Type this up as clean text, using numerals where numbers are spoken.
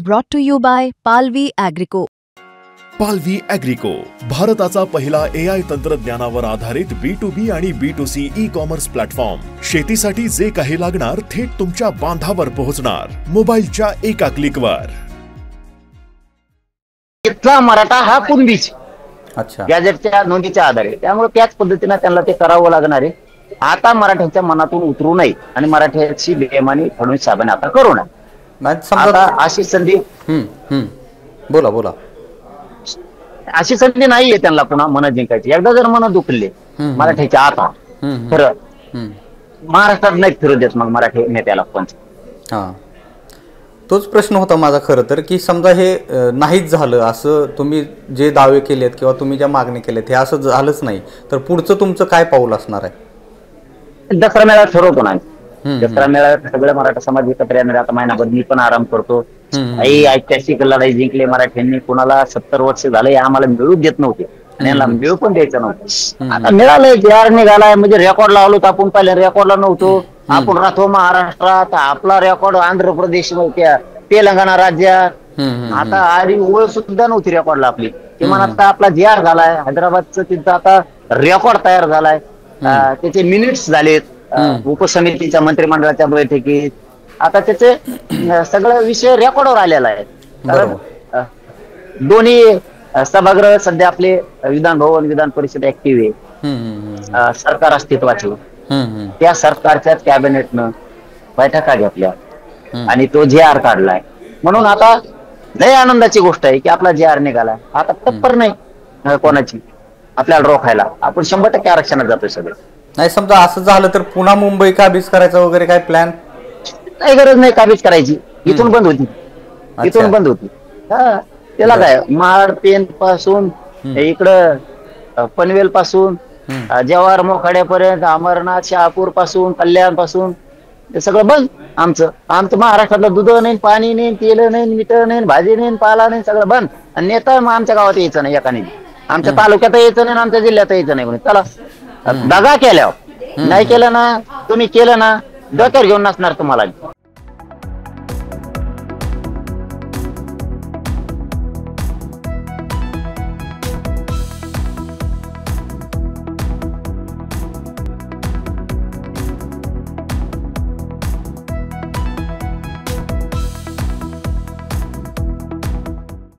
Brought to you by Palvi Agrico. पालवी ॲग्रिको, भारताचा पहिला AI तंत्रज्ञानावर आधारित B2B आणि B2C ई-कॉमर्स प्लॅटफॉर्म. शेतीसाठी जे काही लागणार थेट तुमच्या बांधावर पोहोचणार, मोबाईलच्या एका क्लिकवर. इथला मराठा हा कुणबीच अच्छा गॅजेटच्या नोंदीच्या आधारे, त्यामुळे त्याच पद्धतीने त्यांना ते करावं लागणार आहे. आता मराठ्यांच्या मनातून उतरू नये आणि मराठ्याची बेमानी फडणवीस साहेबांनी आता करू नये. आता अशी संधी बोला बोला अशी संधी नाहीये त्यांना पुन्हा मन जिंकायची. एकदा जर मन दुखले मराठ्याच्या आता खरं महाराष्ट्रात नाही फिरू देत मग मराठी नेत्याला पण. हा तोच प्रश्न होता माझा खरं तर, की समजा हे नाहीच झालं, असं तुम्ही जे दावे केलेत किंवा तुम्ही ज्या मागणी केलेत हे असं झालंच नाही, तर पुढचं तुमचं काय पाऊल असणार आहे? दसरा मेळा ठरवतो ना. दसरा मेळा सगळं मराठा समाज एकत्र येणार. आता महिनाभर मी पण आराम करतो. काही ऐतिहासिक लढाई जिंकले मराठ्यांनी, कुणाला 70 वर्ष झाले आम्हाला मिळू देत नव्हते आणि यांना मिळू पण द्यायचं नव्हतं. आता मिळालंय, JR निघालाय म्हणजे रेकॉर्ड लावलो तर आपण पहिल्या रेकॉर्डला नव्हतो. आपण राहतो महाराष्ट्रात, आपला रेकॉर्ड आंध्र प्रदेश नव्हत्या, तेलंगणा राज्यात. आता आधी ओळख सुद्धा नव्हती रेकॉर्डला आपली. किमान आता आपला JR झालाय हैदराबादचं, तिथं आता रेकॉर्ड तयार झालाय. त्याचे मिनिट्स झालेत उपसमितीच्या मंत्रिमंडळाच्या बैठकीत. आता त्याचे सगळे विषय रेकॉर्डवर आलेला आहे. कारण दोन्ही सभागृह सध्या आपले विधान भवन विधान परिषद ऍक्टिव्ह आहे. सरकार अस्तित्वाचे. त्या सरकारच्या कॅबिनेटनं बैठका घेतल्या आणि तो JR काढलाय. म्हणून आता लय आनंदाची गोष्ट आहे की आपला JR निघाला. आता टप्पर नाही कोणाची आपल्याला रोखायला. आपण 100% आरक्षणात जातोय सगळं. नाही समजा असं झालं तर पुन्हा मुंबई काबीज करायचा वगैरे काय प्लॅन? काही गरज नाही काबीज करायची. इथून बंद होती, इथून बंद होती. हा त्याला काय, महाड पेन पासून इकडं पनवेल पासून जव्हार मोखाड्यापर्यंत, अमरनाथ शहापूर पासून कल्याण पासून ते सगळं बंद. आमचं महाराष्ट्रातलं दूध नाही, पाणी नाही, तेल नाही, मीठ नाही, भाजी नाही, पाला नाही, सगळं बंद. आणि नेता मग आमच्या गावात यायचं नाही, एकाने आमच्या तालुक्यात यायचं नाही, आमच्या जिल्ह्यात यायचं नाही. म्हणून चला दगा केल्यावर नाही केलं ना, तुम्ही केलं ना डोक्यावर घेऊन नसणार तुम्हाला.